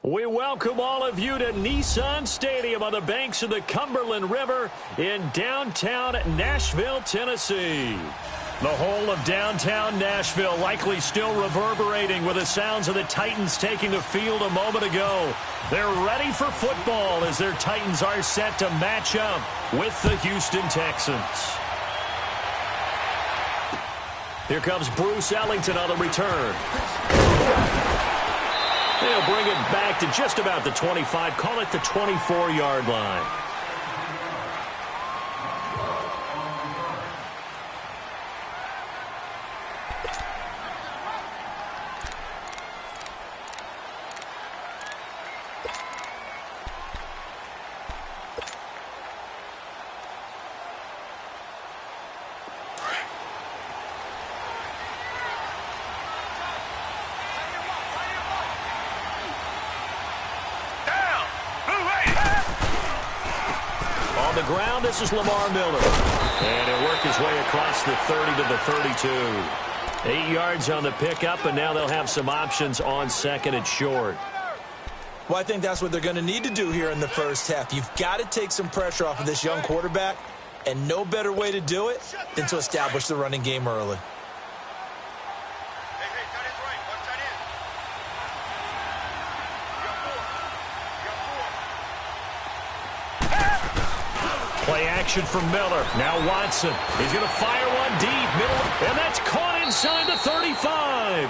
We welcome all of you to Nissan Stadium on the banks of the Cumberland River in downtown Nashville, Tennessee. The whole of downtown Nashville likely still reverberating with the sounds of the Titans taking the field a moment ago. They're ready for football as their Titans are set to match up with the Houston Texans. Here comes Bruce Ellington on the return. They'll bring it back to just about the 25, call it the 24-yard line. On the ground, this is Lamar Miller. And he'll work his way across the 30 to the 32. 8 yards on the pickup, and now they'll have some options on second and short. Well, I think that's what they're going to need to do here in the first half. You've got to take some pressure off of this young quarterback, and no better way to do it than to establish the running game early. Play action from Miller. Now Watson. He's going to fire one deep. Middle, and that's caught inside the 35.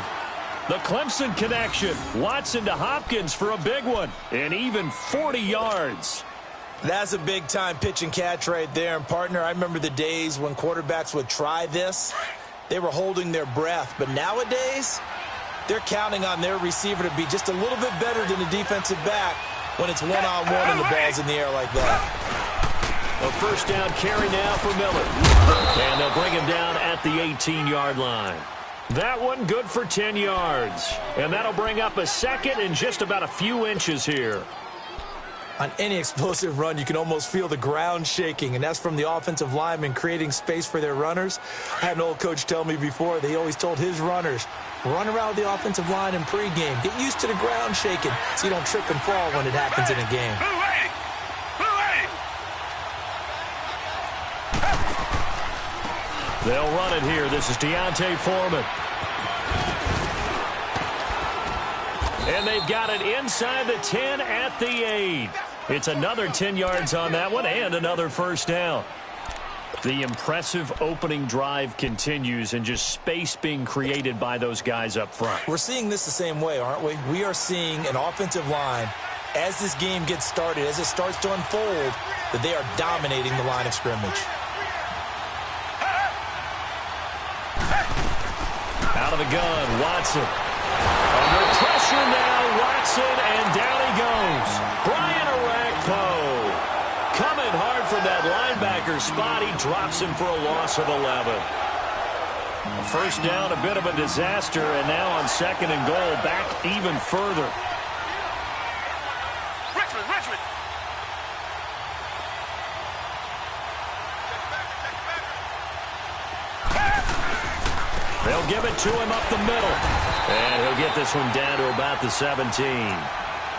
The Clemson connection. Watson to Hopkins for a big one. And even 40 yards. That's a big-time pitch and catch right there. And, partner, I remember the days when quarterbacks would try this. They were holding their breath. But nowadays, they're counting on their receiver to be just a little bit better than the defensive back when it's one-on-one and the ball's in the air like that. A first down carry now for Miller. And they'll bring him down at the 18-yard line. That one good for 10 yards. And that'll bring up a second and just about a few inches here. On any explosive run, you can almost feel the ground shaking, and that's from the offensive linemen creating space for their runners. I had an old coach tell me before, they always told his runners, run around the offensive line in pregame. Get used to the ground shaking so you don't trip and fall when it happens in a game. They'll run it here. This is Deontay Foreman. And they've got it inside the 10 at the 8. It's another 10 yards on that one and another first down. The impressive opening drive continues and just space being created by those guys up front. We're seeing this the same way, aren't we? We are seeing an offensive line, as this game gets started, as it starts to unfold, that they are dominating the line of scrimmage. Out of the gun, Watson. Under pressure now, Watson, and down he goes. Brian Orakpo coming hard from that linebacker spot. He drops him for a loss of 11. A first down, a bit of a disaster, and now on second and goal, back even further. Richmond. They'll give it to him up the middle. And he'll get this one down to about the 17.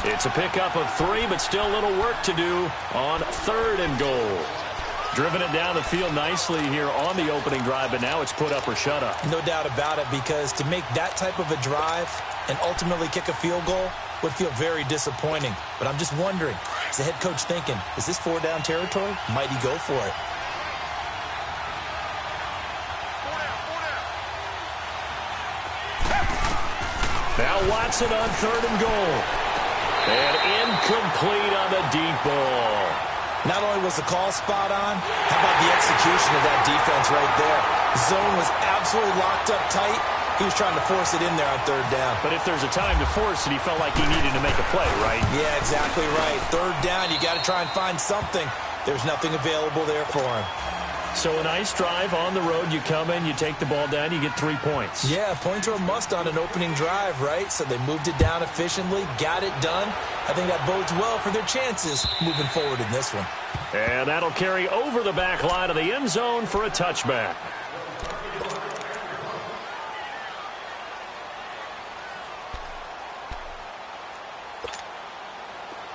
It's a pickup of 3, but still a little work to do on third and goal. Driven it down the field nicely here on the opening drive, but now it's put up or shut up. No doubt about it, because to make that type of a drive and ultimately kick a field goal would feel very disappointing. But I'm just wondering, is the head coach thinking, is this 4-down territory? Might he go for it? Now Watson on third and goal. And incomplete on the deep ball. Not only was the call spot on, how about the execution of that defense right there? Zone was absolutely locked up tight. He was trying to force it in there on third down. But if there's a time to force it, he felt like he needed to make a play, right? Yeah, exactly right. Third down, you got to try and find something. There's nothing available there for him. So a nice drive on the road. You come in, you take the ball down, you get 3 points. Yeah, points are a must on an opening drive, right? So they moved it down efficiently, got it done. I think that bodes well for their chances moving forward in this one. And that'll carry over the back line of the end zone for a touchback.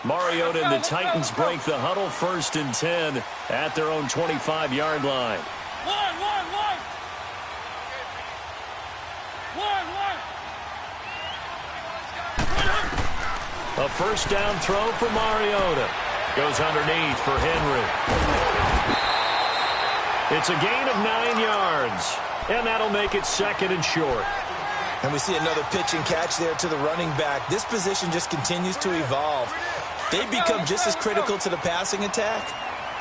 Mariota and the Titans break the huddle, 1st and 10 at their own 25-yard line. A first down throw for Mariota. Goes underneath for Henry. It's a gain of 9 yards, and that'll make it 2nd and short. And we see another pitch and catch there to the running back. This position just continues to evolve. They become just as critical to the passing attack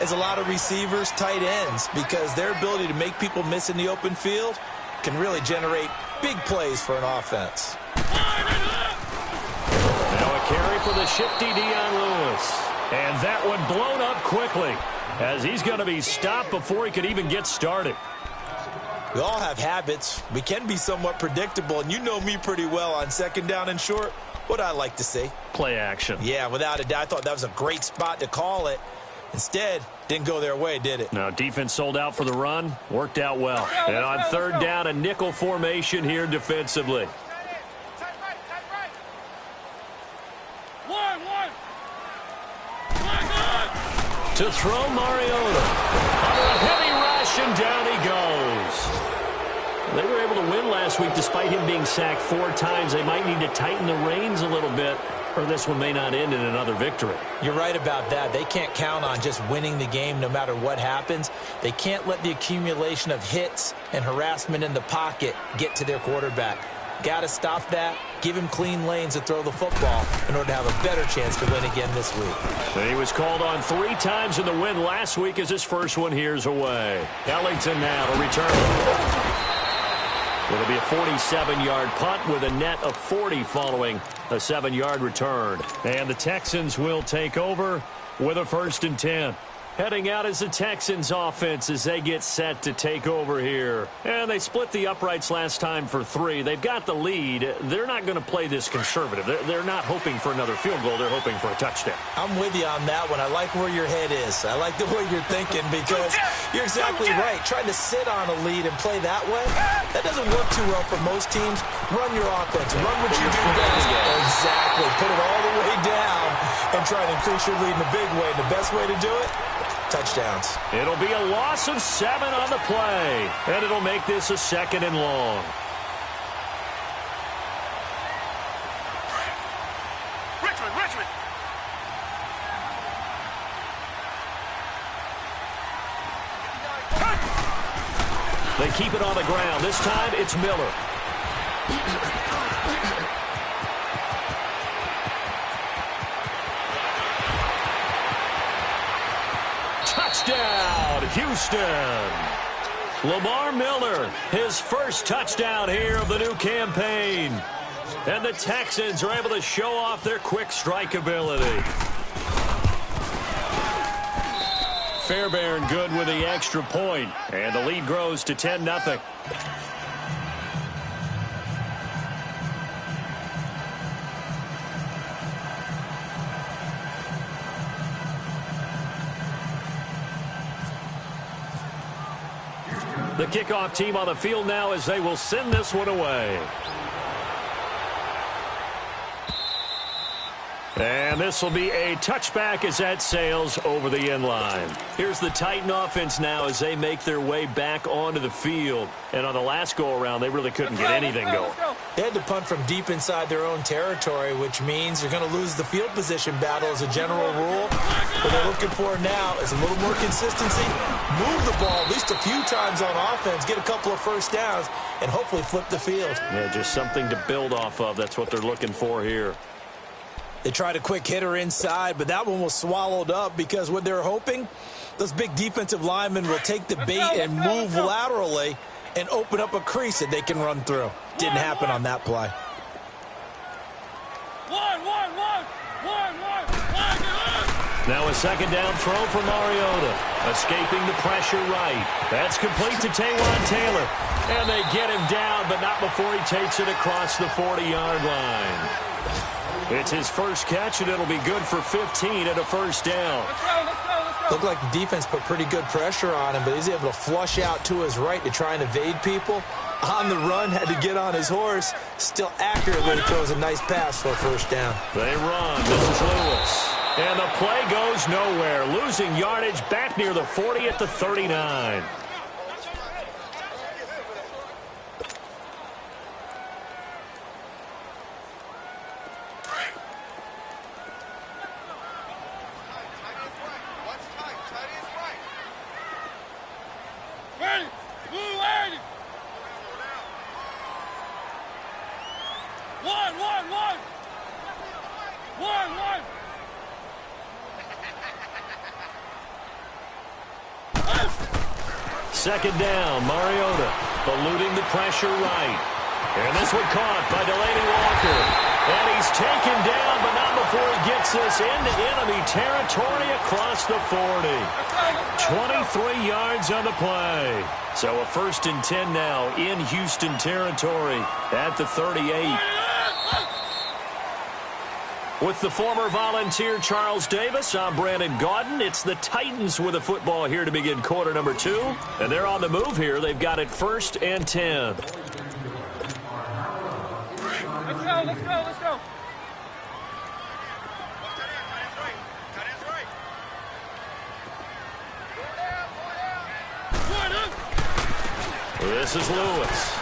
as a lot of receivers, tight ends, because their ability to make people miss in the open field can really generate big plays for an offense. Now a carry for the shifty Dion Lewis. And that one blown up quickly as he's going to be stopped before he could even get started. We all have habits. We can be somewhat predictable, and you know me pretty well on 2nd down and short. What I like to see. Play action. Yeah, without a doubt. I thought that was a great spot to call it. Instead, didn't go their way, did it? Now, defense sold out for the run. Worked out well. And on 3rd down, a nickel formation here defensively. To throw Mariota. Under a heavy rush, and down he goes. They were able to win last week despite him being sacked 4 times. They might need to tighten the reins a little bit, or this one may not end in another victory. You're right about that. They can't count on just winning the game no matter what happens. They can't let the accumulation of hits and harassment in the pocket get to their quarterback. Got to stop that, give him clean lanes to throw the football in order to have a better chance to win again this week. And he was called on 3 times in the win last week as his first one here's away. Ellington now to return. It'll be a 47-yard punt with a net of 40 following a 7-yard return. And the Texans will take over with a 1st and 10. Heading out is the Texans offense as they get set to take over here. And they split the uprights last time for 3. They've got the lead. They're not going to play this conservative. They're not hoping for another field goal. They're hoping for a touchdown. I'm with you on that one. I like where your head is. I like the way you're thinking because you're exactly right. Trying to sit on a lead and play that way, that doesn't work too well for most teams. Run your offense. Run what you do best. Exactly. Put it all the way down and try to increase your lead in a big way. And the best way to do it? Touchdowns. It'll be a loss of 7 on the play, and it'll make this a 2nd and long. Richmond. They keep it on the ground. This time it's Miller. Touchdown, Houston. Lamar Miller, his first touchdown here of the new campaign. And the Texans are able to show off their quick strike ability. Fairbairn good with the extra point, and the lead grows to 10-0. The kickoff team on the field now as they will send this one away. And this will be a touchback as that sails over the end line. Here's the Titan offense now as they make their way back onto the field. And on the last go-around, they really couldn't get anything going. They had to punt from deep inside their own territory, which means you're going to lose the field position battle as a general rule. What they're looking for now is a little more consistency. Move the ball at least a few times on offense, get a couple of first downs, and hopefully flip the field. Yeah, just something to build off of. That's what they're looking for here. They tried a quick hitter inside, but that one was swallowed up because what they're hoping, those big defensive linemen will take the bait and move laterally and open up a crease that they can run through. Didn't happen on that play. Now a second down throw for Mariota. Escaping the pressure right. That's complete to Taywan Taylor. And they get him down, but not before he takes it across the 40-yard line. It's his first catch, and it'll be good for 15 and a first down. Looked like the defense put pretty good pressure on him, but he's able to flush out to his right to try and evade people. On the run, had to get on his horse. Still accurately throws a nice pass for a first down. They run. This is Lewis. And the play goes nowhere. Losing yardage back near the 40 at the 39. Second down, Mariota eluding the pressure right. And this one caught by Delaney Walker. And he's taken down, but not before he gets this into enemy territory across the 40. 23 yards on the play. So a 1st and 10 now in Houston territory at the 38. With the former Volunteer Charles Davis, I'm Brandon Gaudin. It's the Titans with the football here to begin quarter number 2. And they're on the move here. They've got it 1st and 10. Let's go, let's go, let's go. This is Lewis.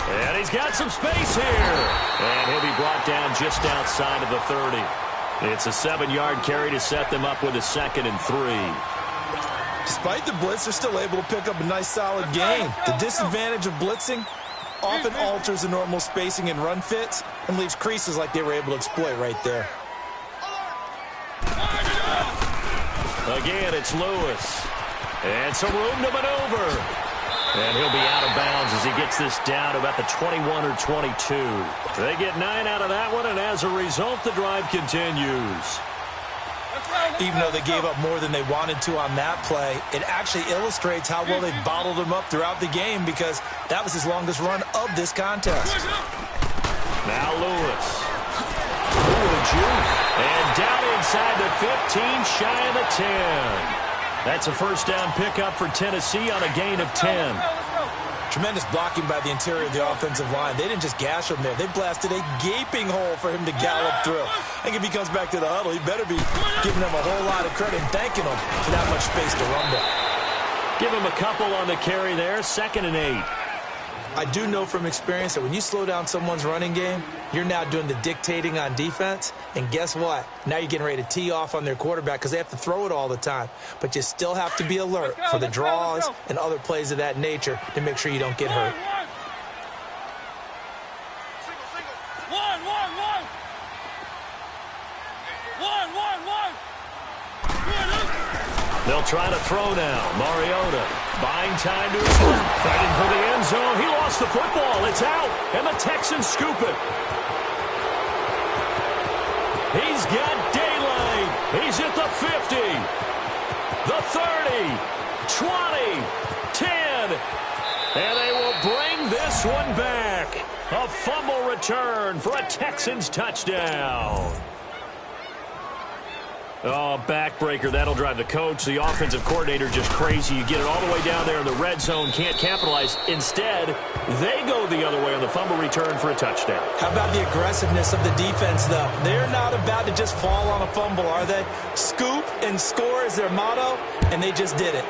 And he's got some space here. And he'll be brought down just outside of the 30. It's a 7-yard carry to set them up with a 2nd and 3. Despite the blitz, they're still able to pick up a nice, solid gain. The disadvantage of blitzing often alters the normal spacing and run fits and leaves creases like they were able to exploit right there. Again, it's Lewis. And some room to maneuver. And he'll be out of bounds as he gets this down to about the 21 or 22. They get 9 out of that one, and as a result, the drive continues. Even though they gave up more than they wanted to on that play, it actually illustrates how well they bottled them up throughout the game because that was his longest run of this contest. Now Lewis. Ooh, the juke. And down inside the 15, shy of the 10. That's a 1st down pickup for Tennessee on a gain of 10. Tremendous blocking by the interior of the offensive line. They didn't just gash him there. They blasted a gaping hole for him to gallop through. I think if he comes back to the huddle, he better be giving them a whole lot of credit and thanking them for that much space to rumble. Give him a couple on the carry there, 2nd and 8. I do know from experience that when you slow down someone's running game, you're now doing the dictating on defense. And guess what? Now you're getting ready to tee off on their quarterback because they have to throw it all the time. But you still have to be alert for the draws and other plays of that nature to make sure you don't get hurt. They'll try to throw now. Mariota buying time to his left. Fighting for the end zone. He lost the football. It's out. And the Texans scoop it. He's got daylight. He's at the 50. The 30. 20. 10. And they will bring this one back. A fumble return for a Texans touchdown. Oh, backbreaker. That'll drive the coach, the offensive coordinator, just crazy. You get it all the way down there in the red zone, can't capitalize. Instead, they go the other way on the fumble return for a touchdown. How about the aggressiveness of the defense, though? They're not about to just fall on a fumble, are they? Scoop and score is their motto, and they just did it.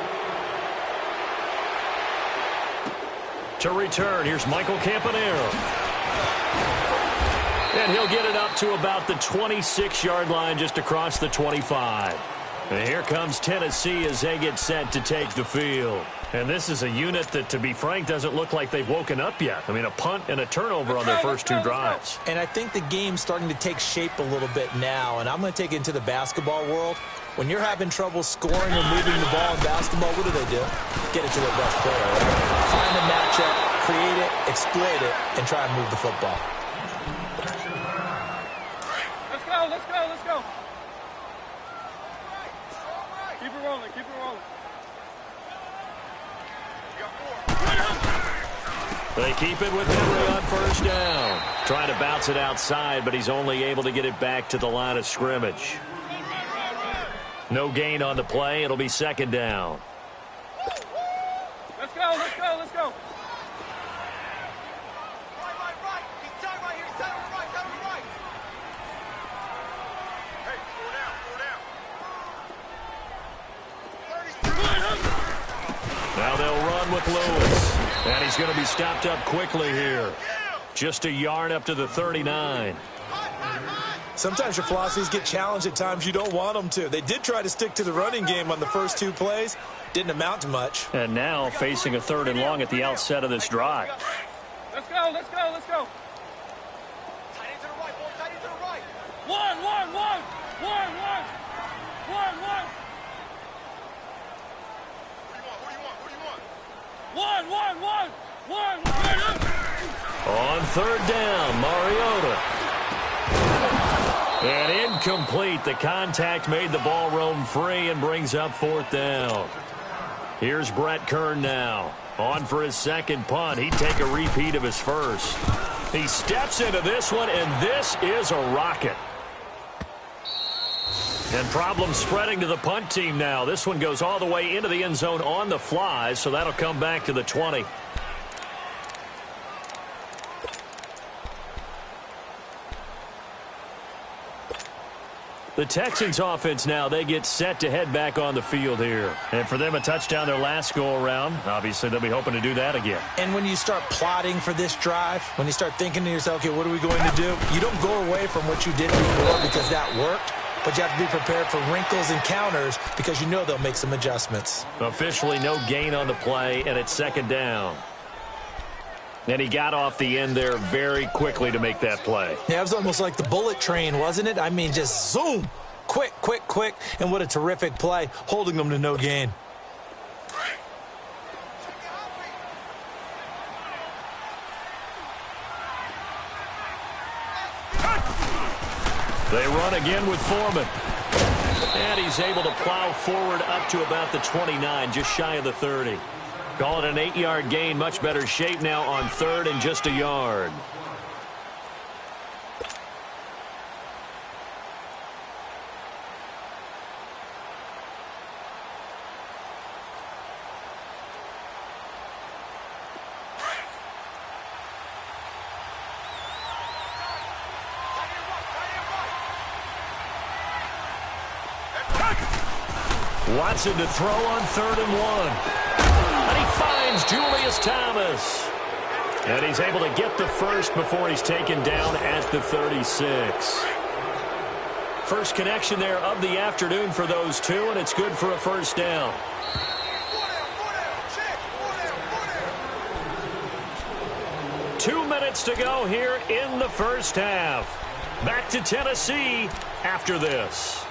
To return, here's Michael Campanero. And he'll get it up to about the 26-yard line just across the 25. And here comes Tennessee as they get set to take the field. And this is a unit that, to be frank, doesn't look like they've woken up yet. I mean, a punt and a turnover on their first 2 drives. And I think the game's starting to take shape a little bit now. And I'm going to take it into the basketball world. When you're having trouble scoring or moving the ball in basketball, what do? Get it to their best player. Right? Find a matchup, create it, exploit it, and try and move the football. Let's go, let's go. Keep it rolling, keep it rolling. They keep it with Henry on 1st down. Trying to bounce it outside, but he's only able to get it back to the line of scrimmage. No gain on the play. It'll be 2nd down. Let's go, let's go, let's go. with Lewis. And he's going to be stopped up quickly here. Just a yard up to the 39. Sometimes your philosophies get challenged at times you don't want them to. They did try to stick to the running game on the first 2 plays. Didn't amount to much. And now facing a 3rd and long at the outset of this drive. Let's go, let's go, let's go. Tight end to the right, boy, tight end to the right. One. One. On 3rd down, Mariota. And incomplete. The contact made the ball roam free and brings up 4th down. Here's Brett Kern now. On for his 2nd punt. He'd take a repeat of his first. He steps into this one, and this is a rocket. And problems spreading to the punt team now. This one goes all the way into the end zone on the fly, so that'll come back to the 20. The Texans offense now, they get set to head back on the field here. And for them, a touchdown their last go-around. Obviously, they'll be hoping to do that again. And when you start plotting for this drive, when you start thinking to yourself, okay, what are we going to do? You don't go away from what you did before because that worked. But you have to be prepared for wrinkles and counters because you know they'll make some adjustments. Officially no gain on the play, and it's 2nd down. And he got off the end there very quickly to make that play. Yeah, it was almost like the bullet train, wasn't it? I mean, just zoom. Quick. And what a terrific play, holding them to no gain. They run again with Foreman. And he's able to plow forward up to about the 29, just shy of the 30. Call it an 8-yard gain. Much better shape now on 3rd and just a yard. Watson to throw on 3rd and 1. And he finds Julius Thomas. And he's able to get the first before he's taken down at the 36. First connection there of the afternoon for those two, and it's good for a 1st down. Two minutes to go here in the first half. Back to Tennessee after this.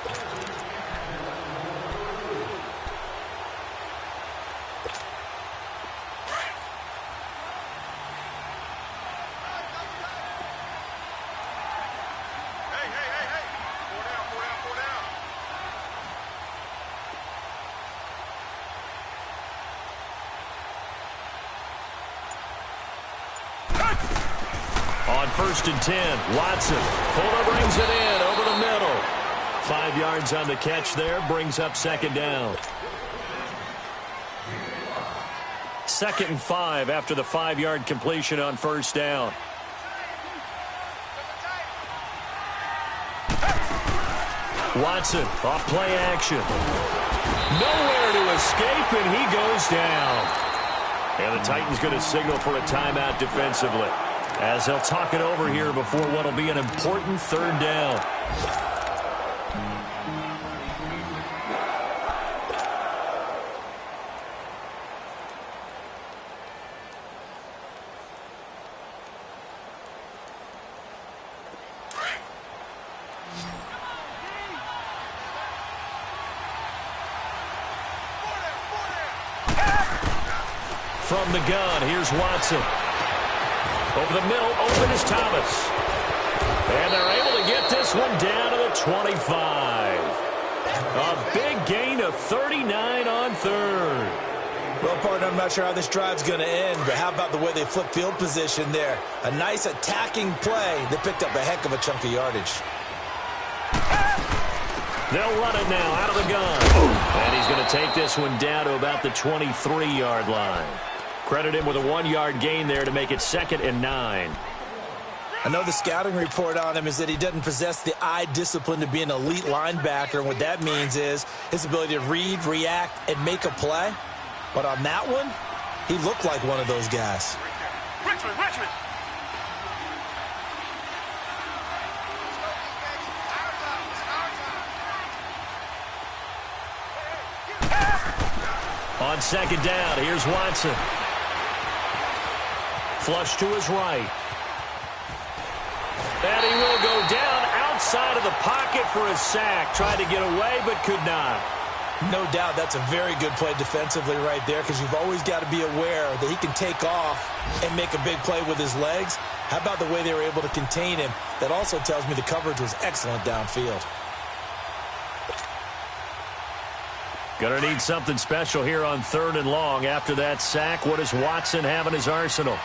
On 1st and 10, Watson. Fuller brings it in over the middle. 5 yards on the catch there, brings up 2nd down. 2nd and 5 after the 5-yard completion on 1st down. Watson off play action. Nowhere to escape, and he goes down. And the Titans going to signal for a timeout defensively, as they'll talk it over here before what will be an important 3rd down. From the gun, here's Watson. Over the middle, open is Thomas. And they're able to get this one down to the 25. A big gain of 39 on 3rd. Well, partner, I'm not sure how this drive's going to end, but how about the way they flip field position there? A nice attacking play. They picked up a heck of a chunk of yardage. They'll run it now out of the gun. And he's going to take this one down to about the 23-yard line. Credit him with a 1-yard gain there to make it 2nd and 9. I know the scouting report on him is that he doesn't possess the eye discipline to be an elite linebacker. And what that means is his ability to read, react, and make a play. But on that one, He looked like one of those guys. Richmond, Richmond. On second down, here's Watson. Flush to his right. And he will go down outside of the pocket for a sack. Tried to get away, but could not. No doubt that's a very good play defensively right there, because you've always got to be aware that he can take off and make a big play with his legs. How about the way they were able to contain him? That also tells me the coverage was excellent downfield. Gonna need something special here on 3rd and long. After that sack, what does Watson have in his arsenal?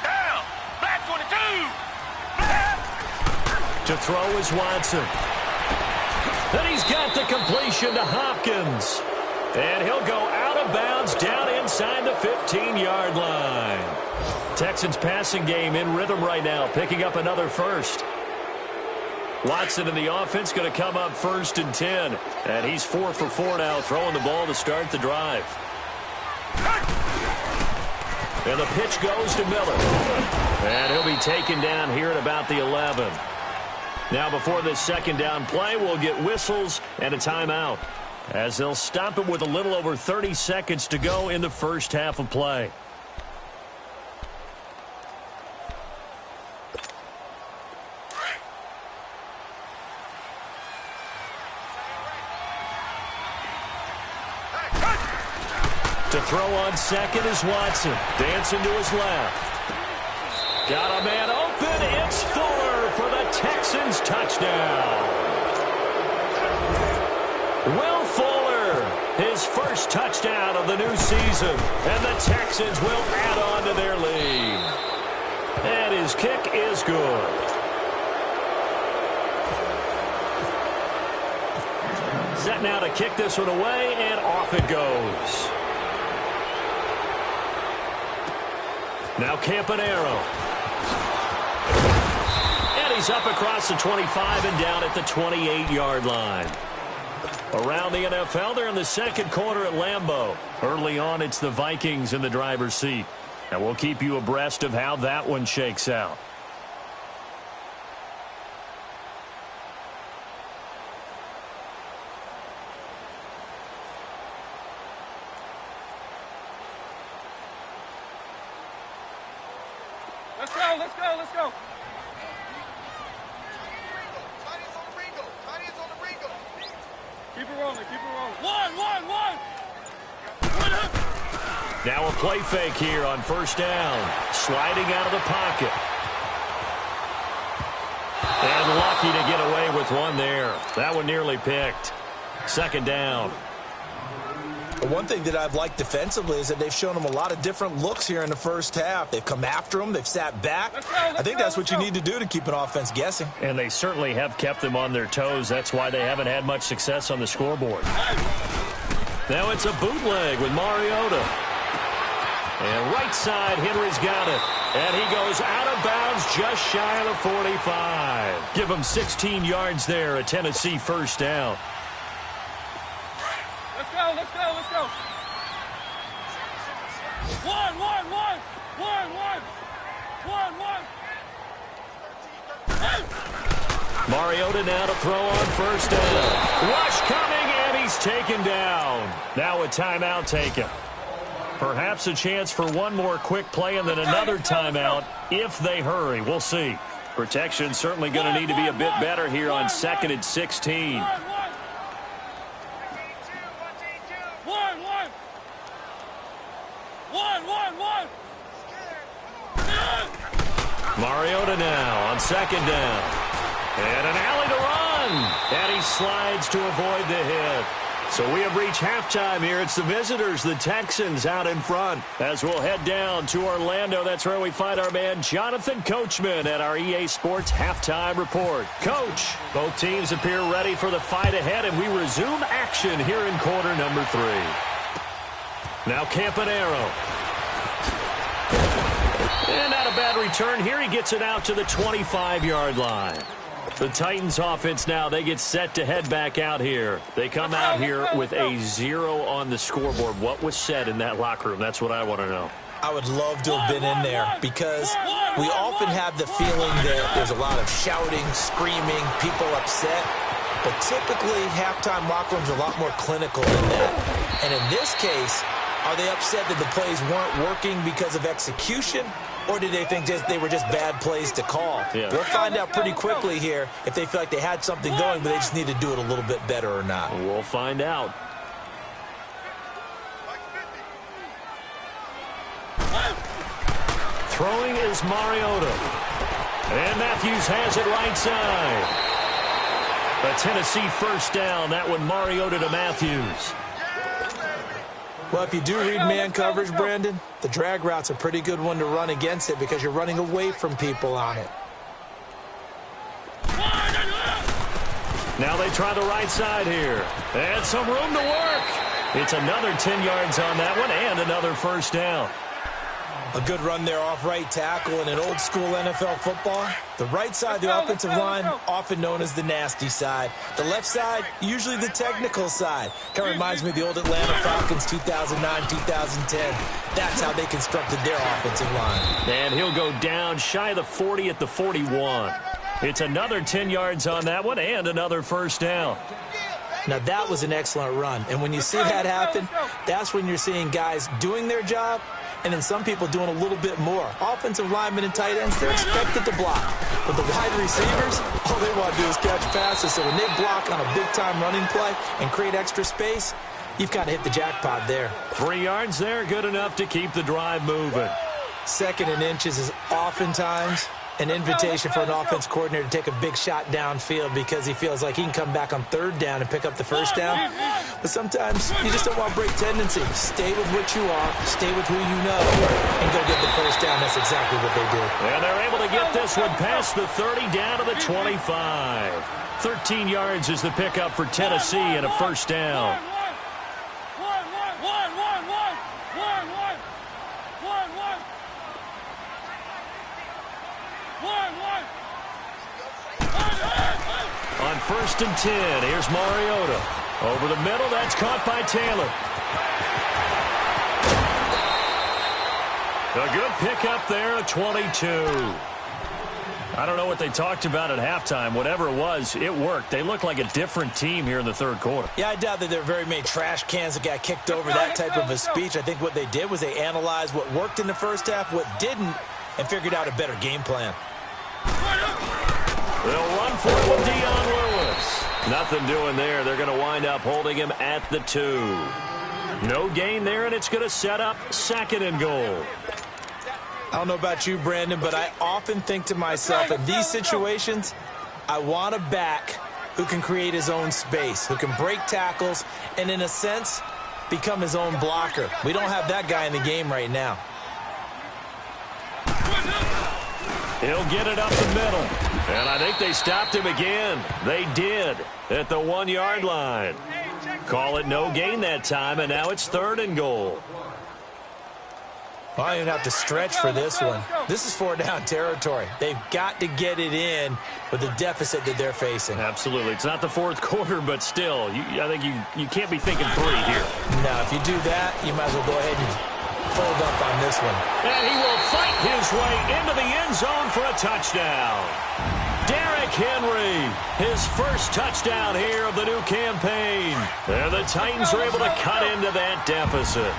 Down. Back 22. To throw is Watson. And he's got the completion to Hopkins. And he'll go out of bounds down inside the 15-yard line. Texans passing game in rhythm right now, picking up another first. Watson in the offense going to come up 1st and 10. And he's 4 for 4 now, throwing the ball to start the drive. And the pitch goes to Miller. And he'll be taken down here at about the 11. Now before this second down play, we'll get whistles and a timeout, as they'll stop it with a little over 30 seconds to go in the first half of play. To throw on second is Watson. Dancing to his left. Got a man open. It's Fuller for the Texans touchdown. Will Fuller, his first touchdown of the new season. And the Texans will add on to their lead. And his kick is good. Set now to kick this one away, and off it goes. Now Campanaro. And he's up across the 25 and down at the 28-yard line. Around the NFL, they're in the second quarter at Lambeau. Early on, it's the Vikings in the driver's seat. And we'll keep you abreast of how that one shakes out. Let's go, let's go, let's go. Keep it rolling, keep it rolling. One. Now a play fake here on first down. Sliding out of the pocket. And lucky to get away with one there. That one nearly picked. Second down. One thing that I've liked defensively is that they've shown him a lot of different looks here in the first half. They've come after him. They've sat back. I think that's what you need to do to keep an offense guessing. And they certainly have kept them on their toes. That's why they haven't had much success on the scoreboard. Now it's a bootleg with Mariota. And right side, Henry's got it. And he goes out of bounds just shy of the 45. Give him 16 yards there, a Tennessee first down. Let's go. One. Mariota now to throw on first down. Rush coming, and he's taken down. Now a timeout taken. Perhaps a chance for one more quick play and then another timeout if they hurry. We'll see. Protection certainly going to need to be a bit better here on 2nd and 16. Mariota now on second down. And an alley to run. And he slides to avoid the hit. So we have reached halftime here. It's the visitors, the Texans, out in front. As we'll head down to Orlando, that's where we find our man Jonathan Coachman at our EA Sports Halftime Report. Coach, both teams appear ready for the fight ahead, and we resume action here in quarter number 3. Now Campanaro. And not a bad return here. He gets it out to the 25-yard line. The Titans offense now, they get set to head back out here. They come out here with a 0 on the scoreboard. What was said in that locker room? That's what I want to know. I would love to have been in there because we often have the feeling that there's a lot of shouting, screaming, people upset. But typically, halftime locker rooms are a lot more clinical than that. And in this case, are they upset that the plays weren't working because of execution? Or did they think they were just bad plays to call? Yeah. We'll find out pretty quickly here if they feel like they had something going, but they just need to do it a little bit better or not. We'll find out. Throwing is Mariota. And Matthews has it right side. A Tennessee first down. That one Mariota to Matthews. Well, if you do read man coverage, Brandon, the drag route's a pretty good one to run against it because you're running away from people on it. Now they try the right side here. And some room to work. It's another 10 yards on that one and another first down. A good run there off right tackle in an old-school NFL football. The right side of the offensive line, often known as the nasty side. The left side, usually the technical side. Kind of reminds me of the old Atlanta Falcons 2009-2010. That's how they constructed their offensive line. And he'll go down shy of the 40 at the 41. It's another 10 yards on that one and another first down. Now, that was an excellent run. And when you see that happen, that's when you're seeing guys doing their job and then some people doing a little bit more. Offensive linemen and tight ends, they're expected to block. But the wide receivers, all they want to do is catch passes. So when they block on a big-time running play and create extra space, you've got to hit the jackpot there. 3 yards there, good enough to keep the drive moving. Second and inches is oftentimes an invitation for an offense coordinator to take a big shot downfield because he feels like he can come back on third down and pick up the first down. But sometimes you just don't want to break tendency. Stay with what you are, stay with who you know, and go get the first down. That's exactly what they did. And they're able to get this one past the 30 down to the 25. 13 yards is the pickup for Tennessee and a first down. On 1st and 10, here's Mariota. Over the middle, that's caught by Taylor. A good pickup there at 22. I don't know what they talked about at halftime. Whatever it was, it worked. They look like a different team here in the third quarter. Yeah, I doubt that there are very many trash cans that got kicked over, that type of a speech. I think what they did was they analyzed what worked in the first half, what didn't, and figured out a better game plan. They'll run for it with Dion Lewis. Nothing doing there. They're going to wind up holding him at the 2. No gain there, and it's going to set up 2nd and goal. I don't know about you, Brandon, but I often think to myself, in these situations, I want a back who can create his own space, who can break tackles, and in a sense, become his own blocker. We don't have that guy in the game right now. He'll get it up the middle. And I think they stopped him again. They did at the 1 yard line. Call it no gain that time, and now it's 3rd and goal. Well, I don't even have to stretch for this one. This is 4 down territory. They've got to get it in with the deficit that they're facing. Absolutely. It's not the 4th quarter, but still, I think you can't be thinking 3 here. Now, if you do that, you might as well go ahead and fold up on this one. And he will fight his way into the end zone for a touchdown. Derrick Henry, his first touchdown here of the new campaign. And the Titans are able to cut into that deficit.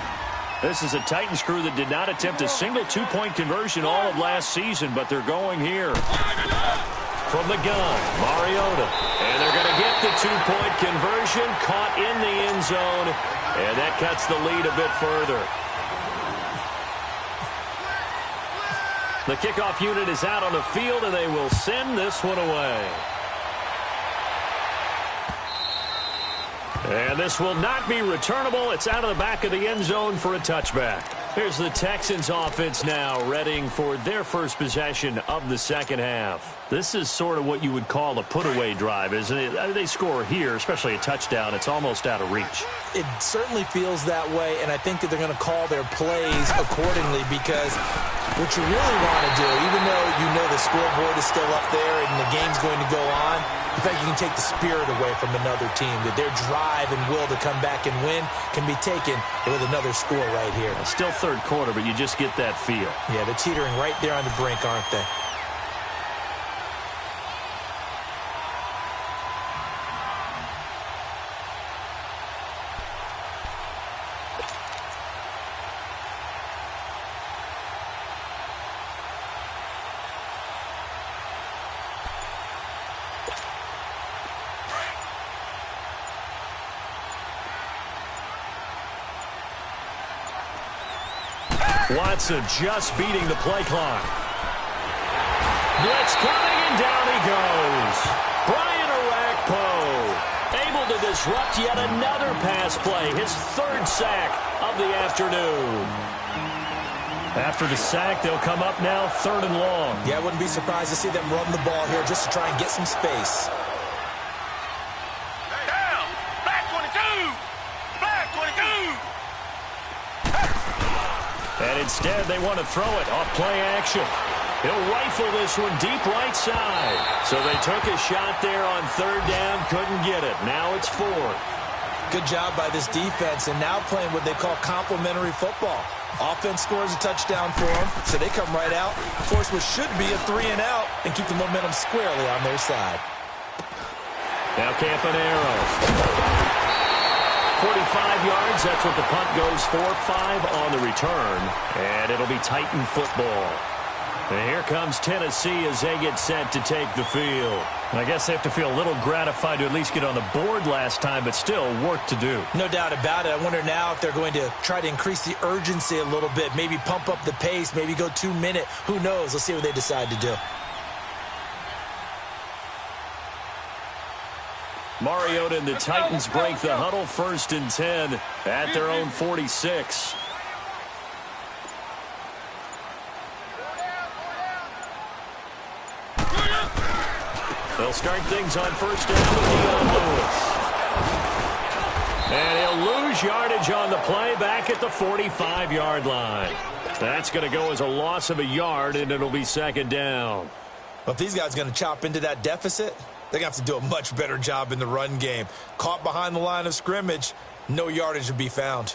This is a Titans crew that did not attempt a single 2-point conversion all of last season, but they're going here. From the gun, Mariota. And they're going to get the 2-point conversion, caught in the end zone, and that cuts the lead a bit further. The kickoff unit is out on the field, and they will send this one away. And this will not be returnable. It's out of the back of the end zone for a touchback. Here's the Texans offense now, readying for their first possession of the second half. This is sort of what you would call a put-away drive, isn't it? They score here, especially a touchdown. It's almost out of reach. It certainly feels that way, and I think that they're going to call their plays accordingly because what you really want to do, even though you know the scoreboard is still up there and the game's going to go on, in fact, you can take the spirit away from another team, that their drive and will to come back and win can be taken with another score right here. Still third quarter, but you just get that feel. Yeah, they're teetering right there on the brink, aren't they? Watson just beating the play clock. Blitz coming, and down he goes. Brian Orakpo able to disrupt yet another pass play. His third sack of the afternoon. After the sack, they'll come up now 3rd and long. Yeah, I wouldn't be surprised to see them run the ball here just to try and get some space. Down! Black 22! Black 22! And instead, they want to throw it off play action. He'll rifle this one deep right side. So they took a shot there on 3rd down, couldn't get it. Now it's 4th. Good job by this defense, and now playing what they call complementary football. Offense scores a touchdown for them, so they come right out, force what should be a 3-and-out, and keep the momentum squarely on their side. Now Campanero. 45 yards, that's what the punt goes for. 5 on the return, and it'll be Titan football. And here comes Tennessee as they get set to take the field. I guess they have to feel a little gratified to at least get on the board last time, but still work to do. No doubt about it. I wonder now if they're going to try to increase the urgency a little bit, maybe pump up the pace, maybe go 2-minute. Who knows? Let's see what they decide to do. Mariota and the Titans break the huddle, 1st and 10 at their own 46. They'll start things on 1st down with Dion Lewis. And he'll lose yardage on the play back at the 45-yard line. That's going to go as a loss of a yard, and it'll be 2nd down. Well, if these guys are going to chop into that deficit, they're going to have to do a much better job in the run game. Caught behind the line of scrimmage, no yardage to be found.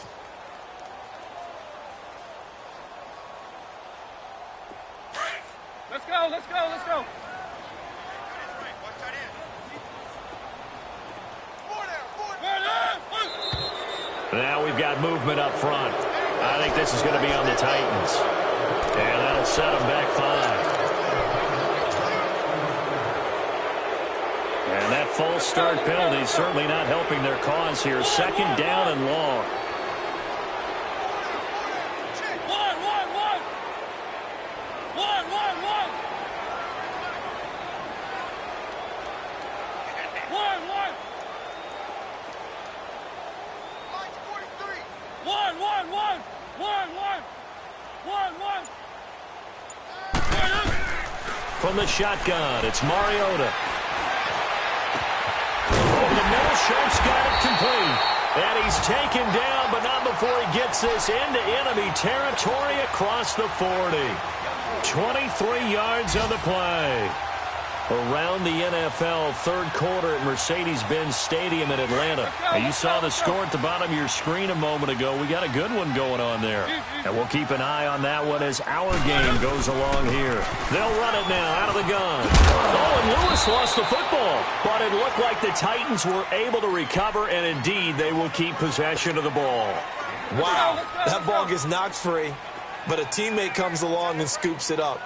Let's go, let's go, let's go. Now we've got movement up front. I think this is going to be on the Titans. And that'll set them back 5. And that false start penalty is certainly not helping their cause here. 2nd down and long. From the shotgun, it's Mariota. Over the middle, Schultz got it complete. And he's taken down, but not before he gets this into enemy territory across the 40. 23 yards on the play. Around the NFL, 3rd quarter at Mercedes-Benz Stadium in Atlanta. Now, you saw the score at the bottom of your screen a moment ago. We got a good one going on there. And we'll keep an eye on that one as our game goes along here. They'll run it now out of the gun. Oh, and Lewis lost the football. But it looked like the Titans were able to recover, and indeed they will keep possession of the ball. Wow, that ball gets knocked free, but a teammate comes along and scoops it up.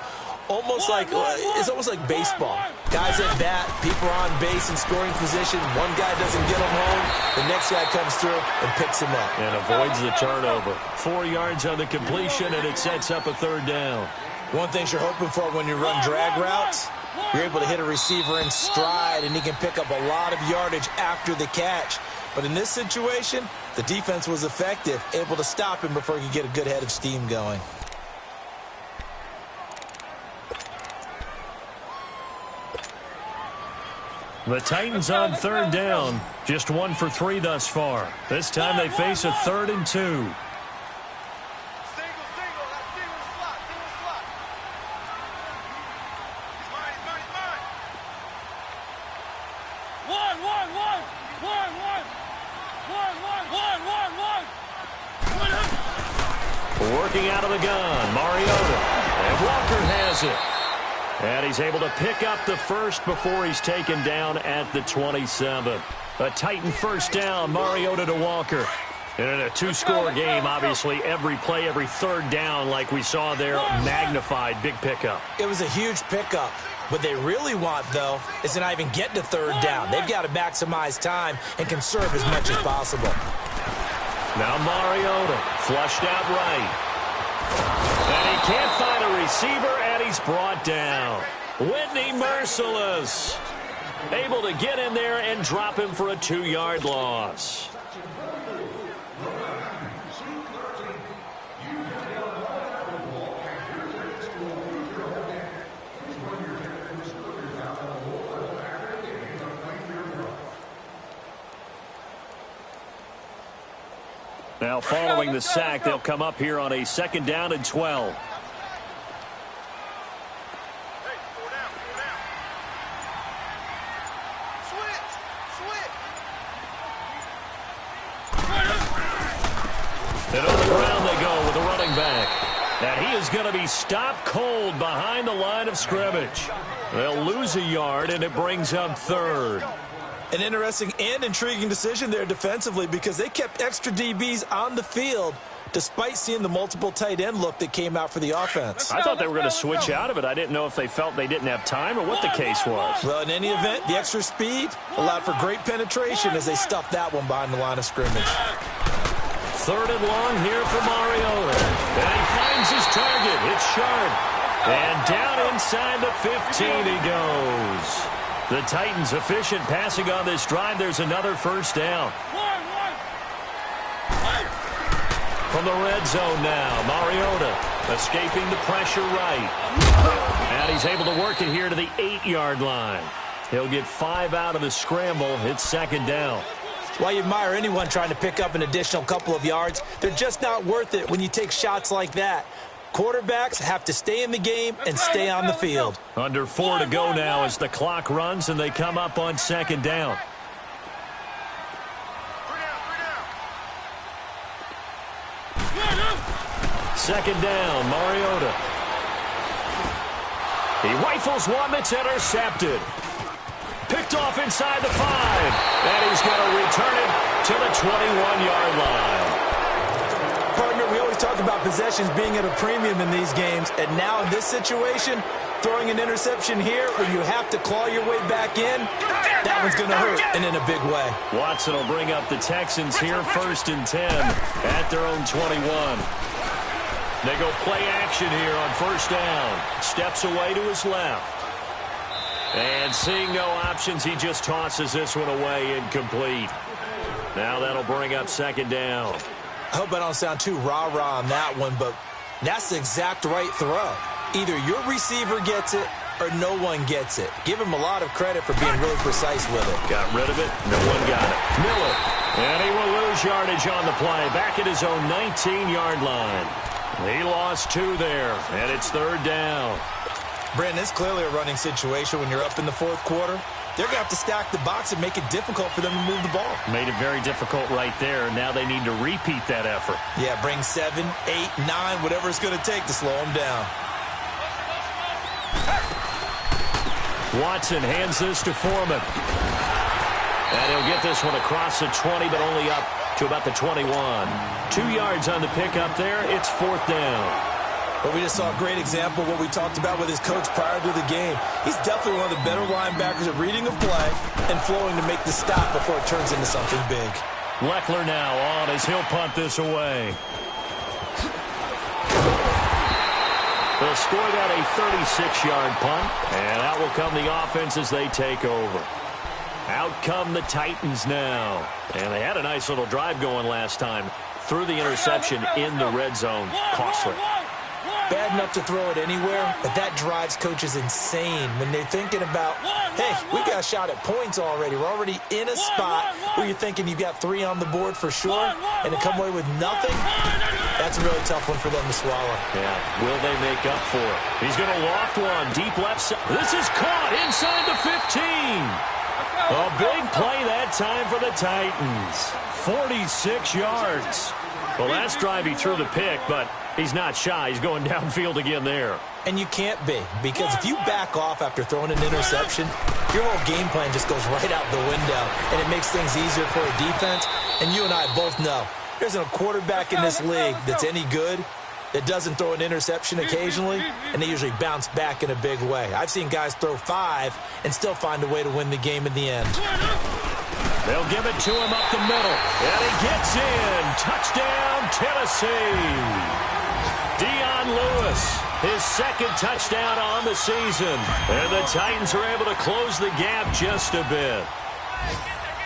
It's almost like baseball. Guys at bat, people are on base in scoring position. One guy doesn't get him home. The next guy comes through and picks him up. And avoids the turnover. 4 yards on the completion, and it sets up a 3rd down. One thing you're hoping for when you run drag routes, you're able to hit a receiver in stride, and he can pick up a lot of yardage after the catch. But in this situation, the defense was effective, able to stop him before he could get a good head of steam going. The Titans on third down. Just 1 for 3 thus far. This time they face a 3rd and 2. Single, that's single slot. He's mine. One. Working out of the gun, Mariota. And Walker has it. And he's able to pick up the first before he's taken down at the 27. A Titan first down, Mariota to Walker. And in a 2-score game, obviously, every play, every 3rd down, like we saw there, magnified, big pickup. It was a huge pickup. What they really want, though, is to not even get to 3rd down. They've got to maximize time and conserve as much as possible. Now Mariota, flushed out right. And he can't find a receiver, and he's brought down. Whitney Merciless, able to get in there and drop him for a 2-yard loss. Now following the sack, they'll come up here on a 2nd down and 12. And on the ground they go with the running back. And he is going to be stopped cold behind the line of scrimmage. They'll lose a yard, and it brings up 3rd. An interesting and intriguing decision there defensively because they kept extra DBs on the field despite seeing the multiple tight end look that came out for the offense. I thought they were going to switch out of it. I didn't know if they felt they didn't have time or what the case was. Well, in any event, the extra speed allowed for great penetration as they stuffed that one behind the line of scrimmage. 3rd and long here for Mariota. And he finds his target. It's sharp. And down inside the 15 he goes. The Titans efficient passing on this drive. There's another first down. From the red zone now, Mariota escaping the pressure right. And he's able to work it here to the 8-yard line. He'll get 5 out of the scramble. It's 2nd down. While you admire anyone trying to pick up an additional couple of yards, they're just not worth it when you take shots like that. Quarterbacks have to stay in the game and stay on the field. Under 4 to go now as the clock runs and they come up on 2nd down. Second down, Mariota. He rifles one that's intercepted. Picked off inside the 5. And he's going to return it to the 21-yard line. Partner, we always talk about possessions being at a premium in these games, and now in this situation, throwing an interception here when you have to claw your way back in, that one's going to hurt, and in a big way. Watson will bring up the Texans here 1st and 10 at their own 21. They go play action here on 1st down. Steps away to his left. And seeing no options, he just tosses this one away incomplete. Now that'll bring up 2nd down. I hope I don't sound too rah-rah on that one, but that's the exact right throw. Either your receiver gets it or no one gets it. Give him a lot of credit for being really precise with it. Got rid of it. No one got it. Miller. And he will lose yardage on the play. Back at his own 19-yard line. He lost 2 there, and it's 3rd down. Brandon, it's clearly a running situation when you're up in the 4th quarter. They're going to have to stack the box and make it difficult for them to move the ball. Made it very difficult right there. Now they need to repeat that effort. Yeah, bring 7, 8, 9, whatever it's going to take to slow them down. Watson hands this to Foreman. And he'll get this one across the 20, but only up to about the 21. 2 yards on the pickup there. It's 4th down. But we just saw a great example of what we talked about with his coach prior to the game. He's definitely one of the better linebackers at reading a play and flowing to make the stop before it turns into something big. Leckler now on as he'll punt this away. They'll score that a 36-yard punt, and out will come the offense as they take over. Out come the Titans now. And they had a nice little drive going last time. Threw the interception in the red zone. Costly. Bad enough to throw it anywhere, but that drives coaches insane when they're thinking about, hey, we got a shot at points already. We're already in a spot where you're thinking you've got 3 on the board for sure, and to come away with nothing, that's a really tough one for them to swallow. Yeah, will they make up for it? He's going to loft one, deep left side. This is caught inside the 15. A big play that time for the Titans. 46 yards. Well, last drive he threw the pick, but he's not shy. He's going downfield again there. And you can't be, because if you back off after throwing an interception, your whole game plan just goes right out the window, and it makes things easier for a defense. And you and I both know there's a quarterback in this league that's any good that doesn't throw an interception occasionally, and they usually bounce back in a big way. I've seen guys throw 5 and still find a way to win the game in the end. They'll give it to him up the middle. And he gets in. Touchdown, Tennessee. Dion Lewis, his second touchdown on the season. And the Titans are able to close the gap just a bit.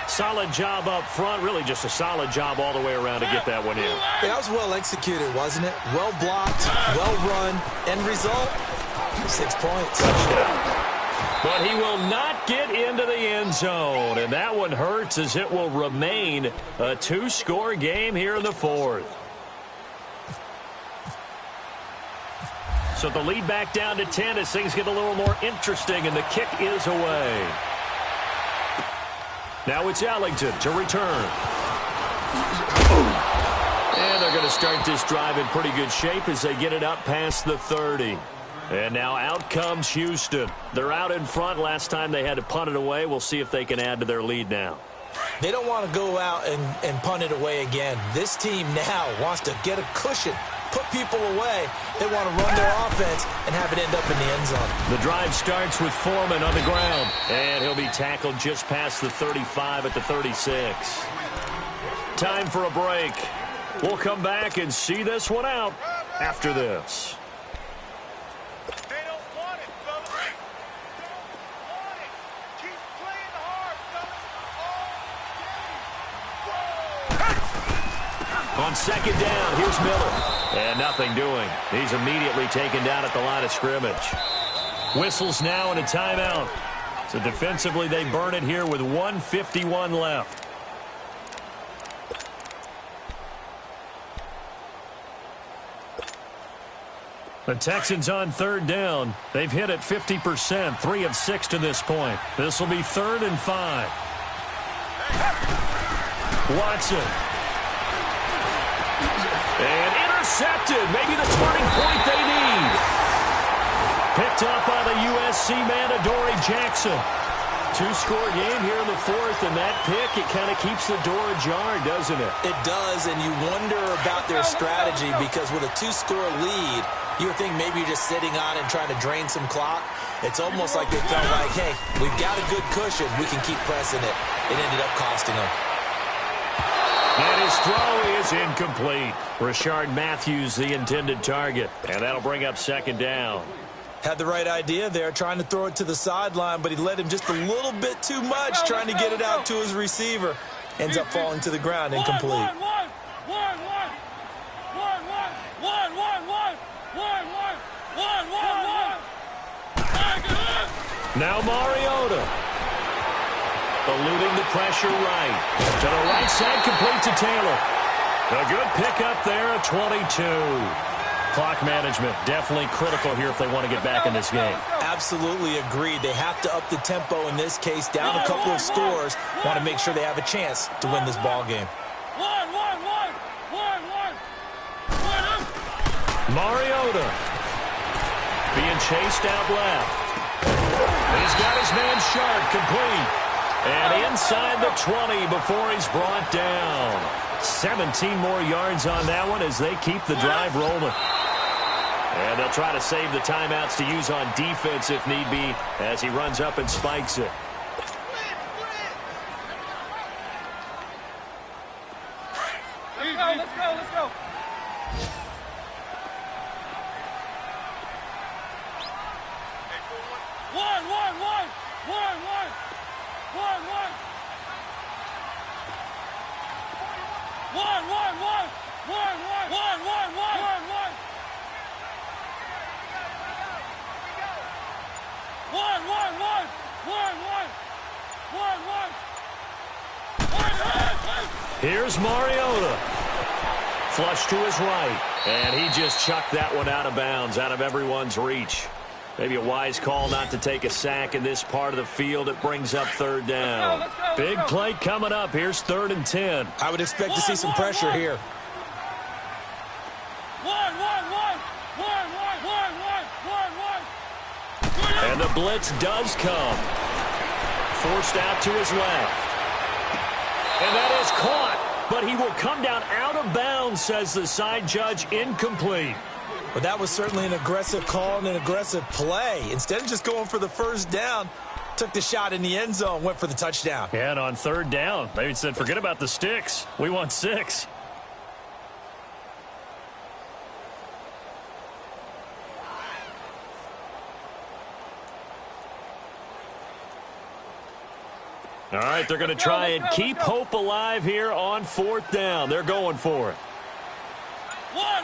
Solid job up front. Really just a solid job all the way around to get that one in. Yeah, that was well executed, wasn't it? Well blocked, well run. End result, 6 points. Touchdown. But he will not get into the end zone. And that one hurts as it will remain a 2-score game here in the 4th. So the lead back down to 10 as things get a little more interesting, and the kick is away. Now it's Ellington to return. And they're going to start this drive in pretty good shape as they get it up past the 30. And now out comes Houston. They're out in front. Last time they had to punt it away. We'll see if they can add to their lead now. They don't want to go out and punt it away again. This team now wants to get a cushion, put people away. They want to run their offense and have it end up in the end zone. The drive starts with Foreman on the ground. And he'll be tackled just past the 35 at the 36. Time for a break. We'll come back and see this one out after this. On second down, here's Miller. And nothing doing. He's immediately taken down at the line of scrimmage. Whistles now and a timeout. So defensively, they burn it here with 1:51 left. The Texans on third down. They've hit it 50%, 3 of 6 to this point. This will be 3rd and 5. Watson. And intercepted. Maybe the turning point they need. Picked up by the USC man, Adoree Jackson. 2-score game here in the 4th, and that pick, it kind of keeps the door ajar, doesn't it? It does, and you wonder about their strategy because with a 2-score lead, you would think maybe you're just sitting on and trying to drain some clock. It's almost like they felt like, hey, we've got a good cushion. We can keep pressing it. It ended up costing them. And his throw is incomplete. Rashard Matthews, the intended target. And that'll bring up second down. Had the right idea there, trying to throw it to the sideline, but he led him just a little bit too much, trying to get it out to his receiver. Ends up falling to the ground, incomplete. Now Mariota. Eluding the pressure right. To the right side, complete to Taylor. A good pickup there at 22. Clock management definitely critical here if they want to get back in this game. Absolutely agreed. They have to up the tempo in this case, down a couple of scores. Want to make sure they have a chance to win this ball game. Mariota being chased out left. He's got his man Sharp complete. And inside the 20 before he's brought down. 17 more yards on that one as they keep the drive rolling. And they'll try to save the timeouts to use on defense if need be as he runs up and spikes it. Let's go. One. Here's Mariota. Flush to his right. And he just chucked that one out of bounds, out of everyone's reach. Maybe a wise call not to take a sack in this part of the field. It brings up third down. Let's go. Big play coming up. Here's 3rd and 10. I would expect to see some pressure here. And the blitz does come. Forced out to his left. And that is caught. But he will come down out of bounds, says the side judge. Incomplete. But that was certainly an aggressive call and an aggressive play. Instead of just going for the first down, took the shot in the end zone, went for the touchdown. Yeah, and on 3rd down, they said, forget about the sticks. We want 6. All right, they're going to try and keep hope alive here on 4th down. They're going for it. One.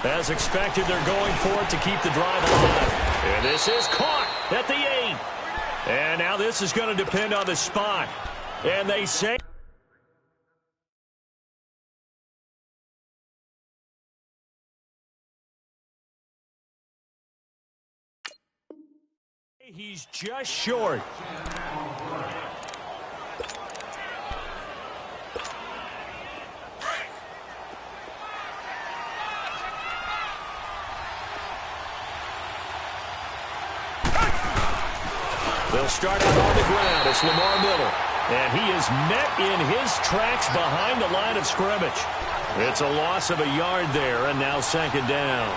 As expected, they're going for it to keep the drive alive. And this is caught at the 8. And now this is going to depend on the spot. And they say... he's just short. They'll start out on the ground. It's Lamar Miller. And he is met in his tracks behind the line of scrimmage. It's a loss of a yard there, and now 2nd down.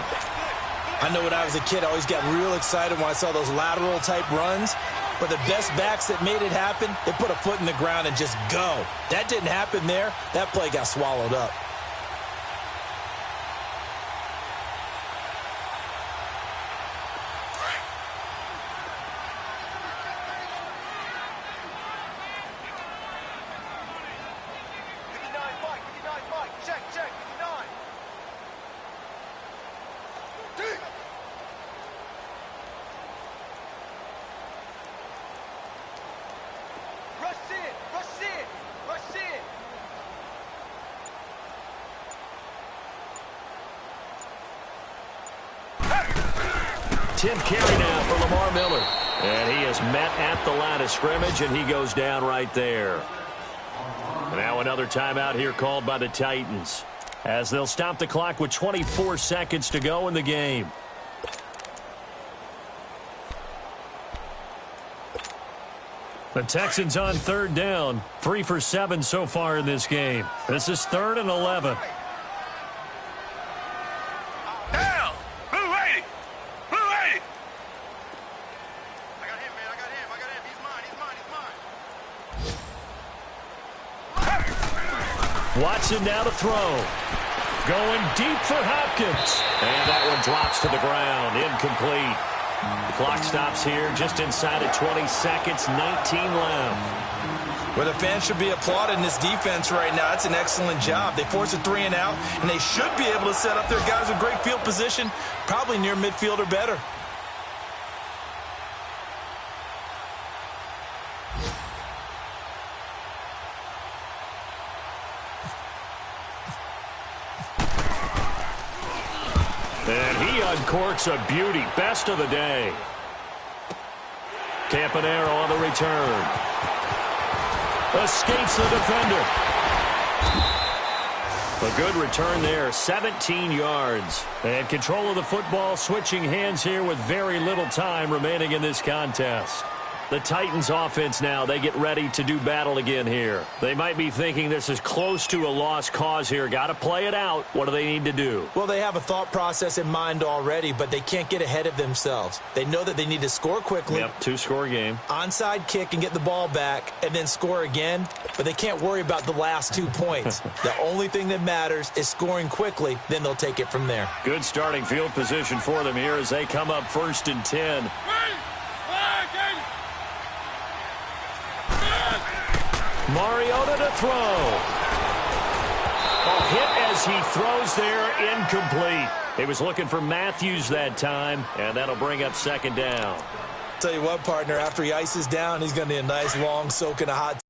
I know when I was a kid, I always got real excited when I saw those lateral-type runs. But the best backs that made it happen, they put a foot in the ground and just go. That didn't happen there. That play got swallowed up. Tim carry now for Lamar Miller. And he is met at the line of scrimmage, and he goes down right there. Now another timeout here called by the Titans, as they'll stop the clock with 24 seconds to go in the game. The Texans on 3rd down, 3 for 7 so far in this game. This is 3rd and 11. Watson now to throw. Going deep for Hopkins. And that one drops to the ground. Incomplete. The clock stops here just inside of 20 seconds. 19 left. Well, the fans should be applauding this defense right now. It's an excellent job. They force a 3 and out, and they should be able to set up their guys with great field position, probably near midfield or better. And he uncorks a beauty. Best of the day. Campanaro on the return. Escapes the defender. A good return there. 17 yards. And control of the football, switching hands here with very little time remaining in this contest. The Titans offense now, they get ready to do battle again here. They might be thinking this is close to a lost cause here. Got to play it out. What do they need to do? Well, they have a thought process in mind already, but they can't get ahead of themselves. They know that they need to score quickly. Yep, 2-score game. Onside kick and get the ball back and then score again, but they can't worry about the last 2 points. The only thing that matters is scoring quickly, then they'll take it from there. Good starting field position for them here as they come up 1st and 10. Mariota to throw. A hit as he throws there, incomplete. He was looking for Matthews that time, and that'll bring up second down. Tell you what, partner, after he ices down, he's going to need a nice long soak in a hot